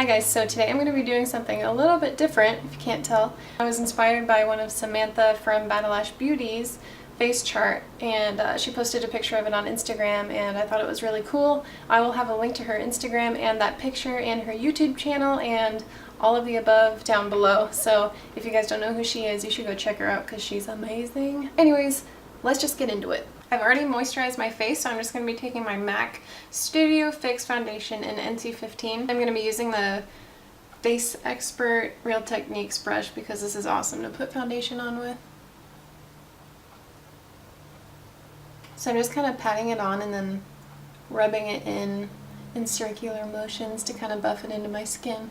Hi guys, so today I'm going to be doing something a little bit different, if you can't tell. I was inspired by one of Samantha from Battleash Beauty's face chart, and she posted a picture of it on Instagram, and I thought it was really cool. I will have a link to her Instagram and that picture and her YouTube channel and all of the above down below. So if you guys don't know who she is, you should go check her out because she's amazing. Anyways, let's just get into it. I've already moisturized my face, so I'm just going to be taking my MAC Studio Fix Foundation in NC15. I'm going to be using the Face Expert Real Techniques brush because this is awesome to put foundation on with. So I'm just kind of patting it on and then rubbing it in circular motions to kind of buff it into my skin.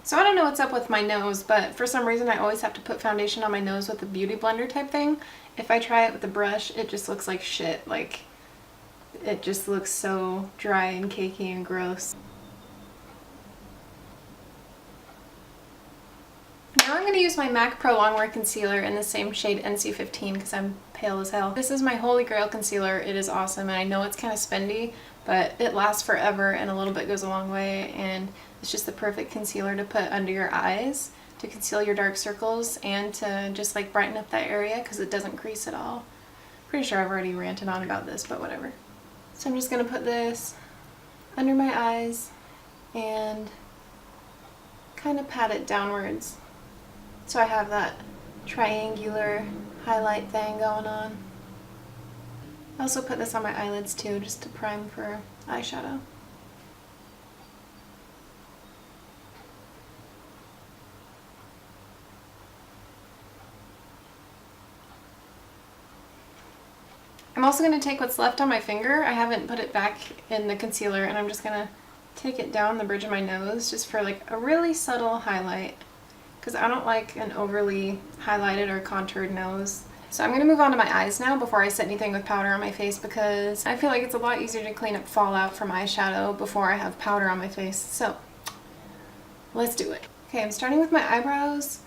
So I don't know what's up with my nose, but for some reason I always have to put foundation on my nose with a beauty blender type thing. If I try it with a brush, it just looks like shit. Like, it just looks so dry and cakey and gross. Now I'm going to use my MAC Pro Longwear Concealer in the same shade NC15 because I'm pale as hell. This is my holy grail concealer. It is awesome, and I know it's kind of spendy, but it lasts forever and a little bit goes a long way, and it's just the perfect concealer to put under your eyes to conceal your dark circles and to just like brighten up that area because it doesn't crease at all. Pretty sure I've already ranted on about this, but whatever. So I'm just going to put this under my eyes and kind of pat it downwards. So I have that triangular highlight thing going on. I also put this on my eyelids too, just to prime for eyeshadow. I'm also going to take what's left on my finger. I haven't put it back in the concealer, and I'm just going to take it down the bridge of my nose just for like a really subtle highlight, because I don't like an overly highlighted or contoured nose. So I'm going to move on to my eyes now before I set anything with powder on my face, because I feel like it's a lot easier to clean up fallout from eyeshadow before I have powder on my face. So let's do it. Okay, I'm starting with my eyebrows,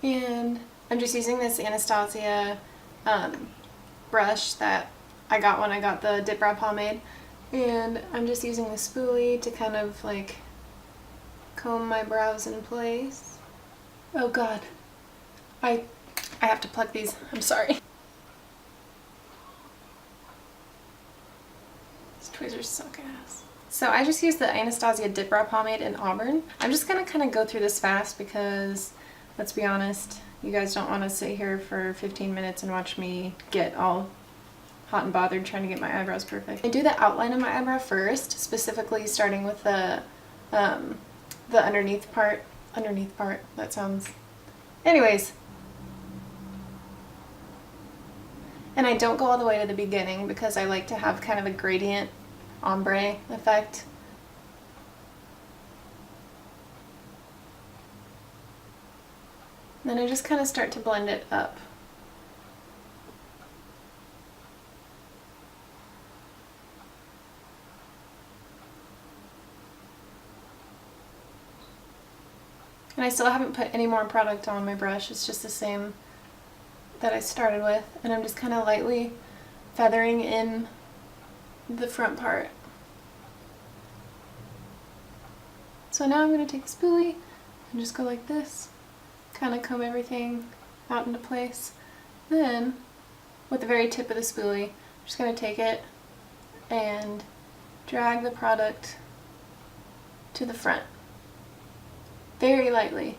and I'm just using this Anastasia brush that I got when I got the Dip Brow Pomade, and I'm just using the spoolie to kind of like comb my brows in place. Oh god, I have to pluck these. I'm sorry. These tweezers suck ass. So I just used the Anastasia Dip Brow Pomade in Auburn. I'm just gonna kind of go through this fast because, let's be honest, you guys don't want to sit here for 15 minutes and watch me get all hot and bothered trying to get my eyebrows perfect. I do the outline of my eyebrow first, specifically starting with the underneath part. Underneath part, that sounds... Anyways. And I don't go all the way to the beginning because I like to have kind of a gradient ombre effect. Then I just kind of start to blend it up. And I still haven't put any more product on my brush. It's just the same that I started with. And I'm just kind of lightly feathering in the front part. So now I'm going to take the spoolie and just go like this. Kind of comb everything out into place. Then, with the very tip of the spoolie, I'm just going to take it and drag the product to the front. Very lightly.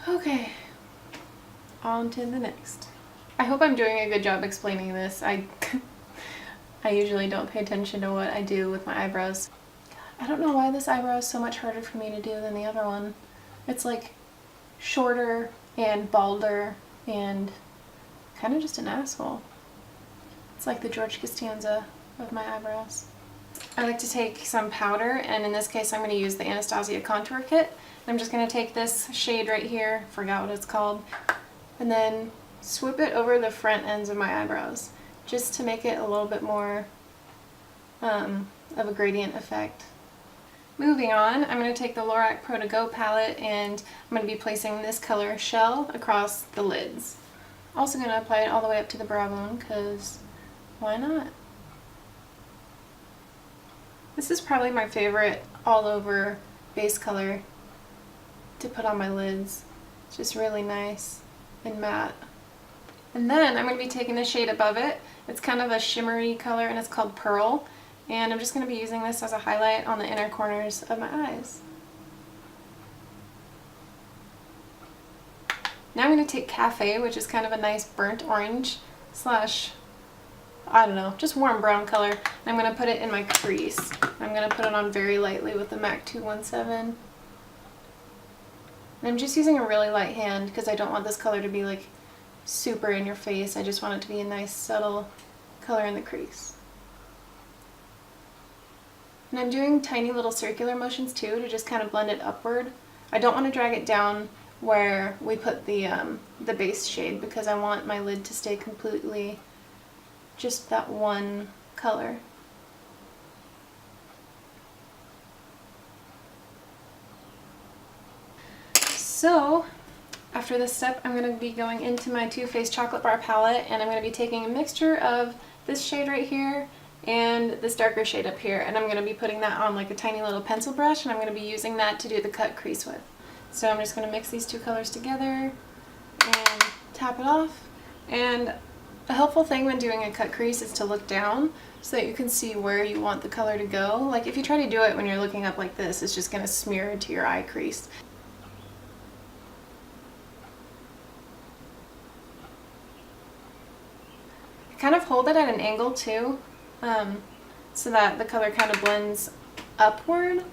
Okay, on to the next. I hope I'm doing a good job explaining this. I usually don't pay attention to what I do with my eyebrows. I don't know why this eyebrow is so much harder for me to do than the other one. It's like shorter and balder and kind of just an asshole. It's like the George Costanza of my eyebrows. I like to take some powder, and in this case I'm going to use the Anastasia Contour Kit. I'm just going to take this shade right here, forgot what it's called, and then swoop it over the front ends of my eyebrows just to make it a little bit more of a gradient effect. Moving on, I'm going to take the Lorac Pro To Go palette, and I'm going to be placing this color Shell across the lids. Also going to apply it all the way up to the brow bone, because why not? This is probably my favorite all over base color to put on my lids. It's just really nice and matte. And then I'm going to be taking the shade above it. It's kind of a shimmery color and it's called Pearl. And I'm just going to be using this as a highlight on the inner corners of my eyes. Now I'm going to take Cafe, which is kind of a nice burnt orange slash, I don't know, just warm brown color. And I'm going to put it in my crease. I'm going to put it on very lightly with the MAC 217. And I'm just using a really light hand because I don't want this color to be like super in your face. I just want it to be a nice subtle color in the crease. And I'm doing tiny little circular motions too to just kind of blend it upward. I don't want to drag it down where we put the base shade because I want my lid to stay completely just that one color. So after this step, I'm going to be going into my Too Faced Chocolate Bar palette, and I'm going to be taking a mixture of this shade right here and this darker shade up here, and I'm going to be putting that on like a tiny little pencil brush, and I'm going to be using that to do the cut crease with. So I'm just going to mix these two colors together and tap it off. And a helpful thing when doing a cut crease is to look down so that you can see where you want the color to go. Like if you try to do it when you're looking up like this, it's just going to smear into your eye crease. I kind of hold it at an angle too, so that the color kind of blends upward.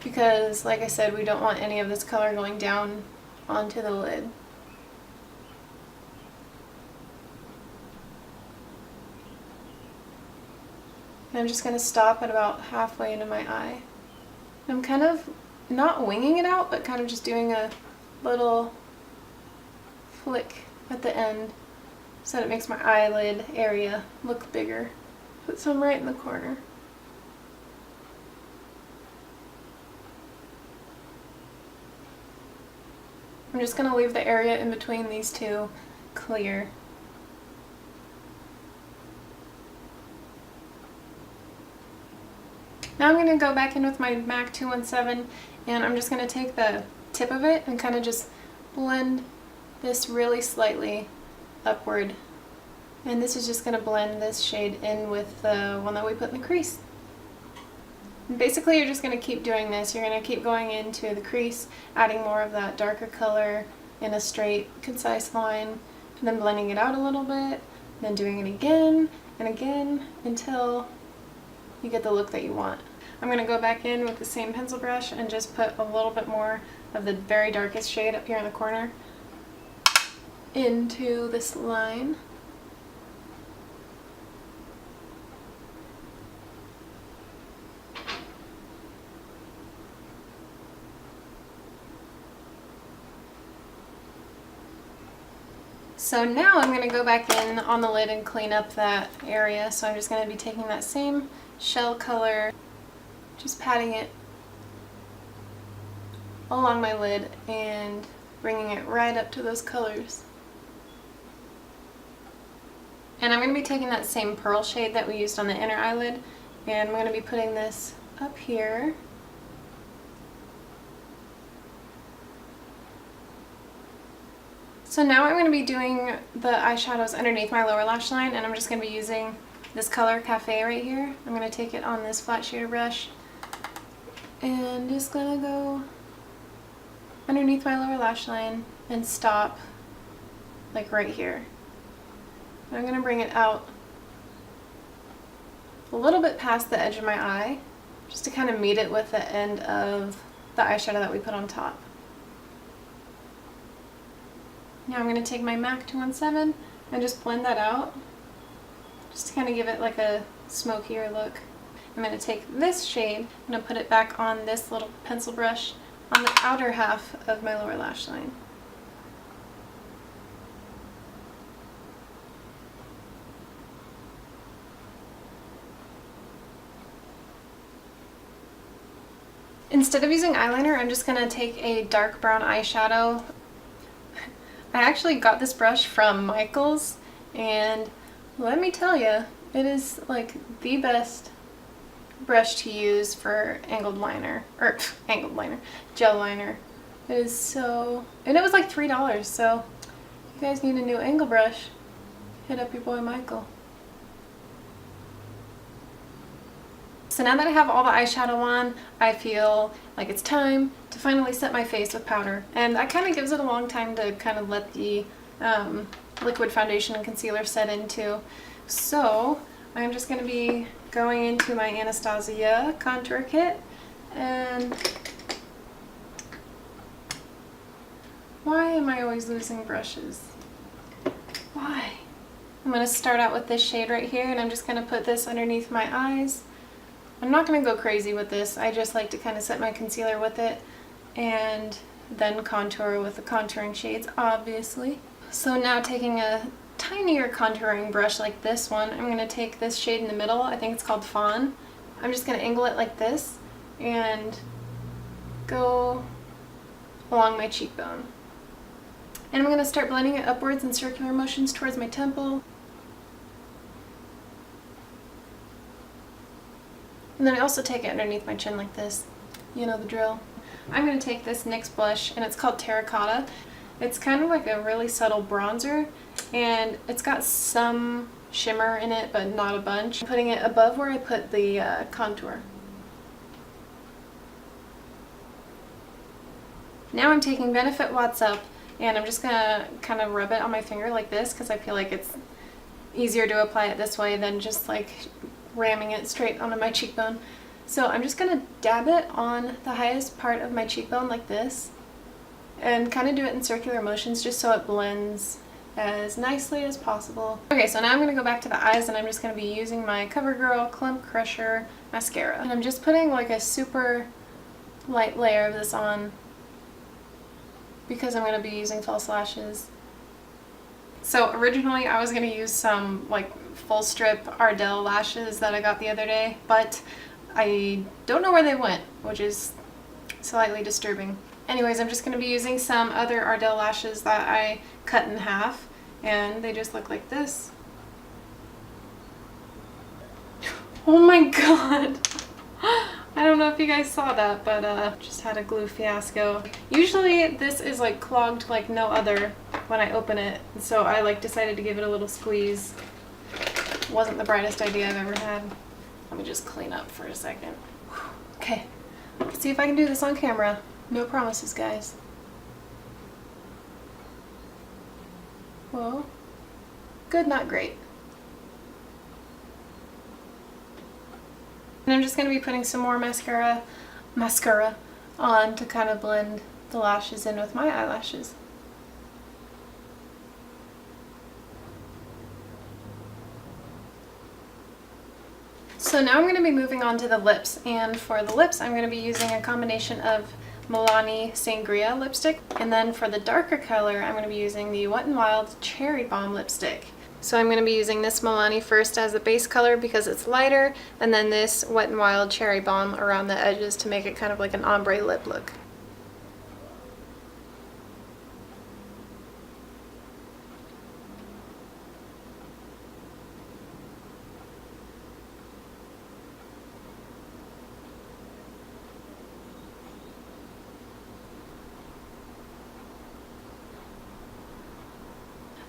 Because, like I said, we don't want any of this color going down onto the lid. And I'm just going to stop at about halfway into my eye. I'm kind of not winging it out, but kind of just doing a little flick at the end so that it makes my eyelid area look bigger. Put some right in the corner. I'm just going to leave the area in between these two clear. Now I'm going to go back in with my MAC 217, and I'm just going to take the tip of it and kind of just blend this really slightly upward. And this is just going to blend this shade in with the one that we put in the crease. Basically, you're just going to keep doing this. You're going to keep going into the crease, adding more of that darker color in a straight, concise line, and then blending it out a little bit, then doing it again and again until you get the look that you want. I'm going to go back in with the same pencil brush and just put a little bit more of the very darkest shade up here in the corner into this line. So now I'm going to go back in on the lid and clean up that area. So I'm just going to be taking that same shell color, just patting it along my lid and bringing it right up to those colors. And I'm going to be taking that same pearl shade that we used on the inner eyelid, and I'm going to be putting this up here. So now I'm going to be doing the eyeshadows underneath my lower lash line, and I'm just going to be using this color Cafe right here. I'm going to take it on this flat shader brush and just going to go underneath my lower lash line and stop like right here. And I'm going to bring it out a little bit past the edge of my eye just to kind of meet it with the end of the eyeshadow that we put on top. Now I'm going to take my MAC 217 and just blend that out, just to kind of give it like a smokier look. I'm going to take this shade, I'm going to put it back on this little pencil brush on the outer half of my lower lash line. Instead of using eyeliner, I'm just going to take a dark brown eyeshadow. I actually got this brush from Michaels, and let me tell you, it is like the best brush to use for angled liner, or angled liner, gel liner. It is so, and it was like $3, so if you guys need a new angle brush, hit up your boy Michael. So now that I have all the eyeshadow on, I feel like it's time to finally set my face with powder. And that kind of gives it a long time to kind of let the liquid foundation and concealer set into. So I'm just going to be going into my Anastasia contour kit, and why am I always losing brushes? Why? I'm going to start out with this shade right here, and I'm just going to put this underneath my eyes. I'm not going to go crazy with this. I just like to kind of set my concealer with it and then contour with the contouring shades, obviously. So now taking a tinier contouring brush like this one, I'm going to take this shade in the middle. I think it's called Fawn. I'm just going to angle it like this and go along my cheekbone. And I'm going to start blending it upwards in circular motions towards my temple. And then I also take it underneath my chin like this. You know the drill. I'm going to take this NYX blush, and it's called Terracotta. It's kind of like a really subtle bronzer, and it's got some shimmer in it, but not a bunch. I'm putting it above where I put the contour. Now I'm taking Benefit Watts Up, and I'm just going to kind of rub it on my finger like this, because I feel like it's easier to apply it this way than just like ramming it straight onto my cheekbone. So I'm just going to dab it on the highest part of my cheekbone like this, and kind of do it in circular motions just so it blends as nicely as possible. Okay, so now I'm going to go back to the eyes, and I'm just going to be using my CoverGirl Clump Crusher mascara. And I'm just putting like a super light layer of this on because I'm going to be using false lashes. So originally I was going to use some like full strip Ardell lashes that I got the other day, but I don't know where they went, which is slightly disturbing. Anyways, I'm just going to be using some other Ardell lashes that I cut in half, and they just look like this. Oh my god! I don't know if you guys saw that, but just had a glue fiasco. Usually this is like clogged like no other when I open it, so I like decided to give it a little squeeze. Wasn't the brightest idea I've ever had. Let me just clean up for a second. Okay, let's see if I can do this on camera. No promises, guys. Well, good, not great. And I'm just going to be putting some more mascara on to kind of blend the lashes in with my eyelashes. So now I'm going to be moving on to the lips, and for the lips I'm going to be using a combination of Milani Sangria lipstick, and then for the darker color I'm going to be using the Wet n Wild Cherry Bomb lipstick. So I'm going to be using this Milani first as the base color because it's lighter, and then this Wet n Wild Cherry Bomb around the edges to make it kind of like an ombre lip look.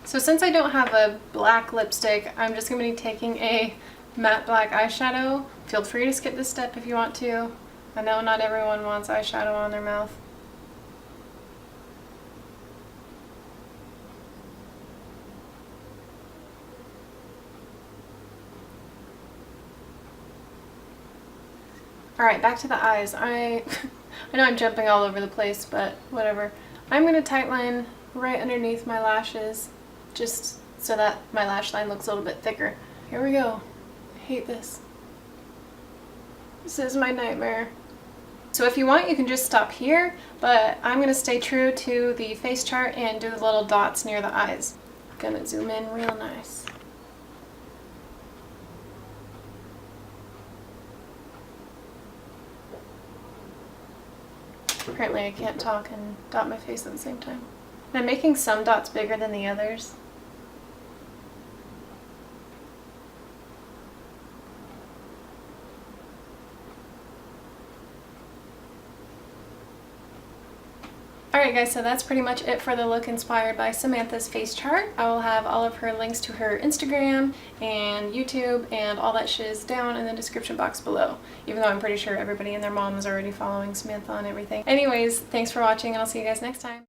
So since I don't have a black lipstick, I'm just going to be taking a matte black eyeshadow. Feel free to skip this step if you want to. I know not everyone wants eyeshadow on their mouth. Alright, back to the eyes. I know I'm jumping all over the place, but whatever. I'm going to tightline right underneath my lashes, just so that my lash line looks a little bit thicker. Here we go. I hate this. This is my nightmare. So if you want, you can just stop here, but I'm going to stay true to the face chart and do the little dots near the eyes. Gonna zoom in real nice. Apparently I can't talk and dot my face at the same time. And I'm making some dots bigger than the others. Alright guys, so that's pretty much it for the look inspired by Samantha's face chart. I will have all of her links to her Instagram and YouTube and all that shiz down in the description box below. Even though I'm pretty sure everybody and their mom is already following Samantha on everything. Anyways, thanks for watching and I'll see you guys next time.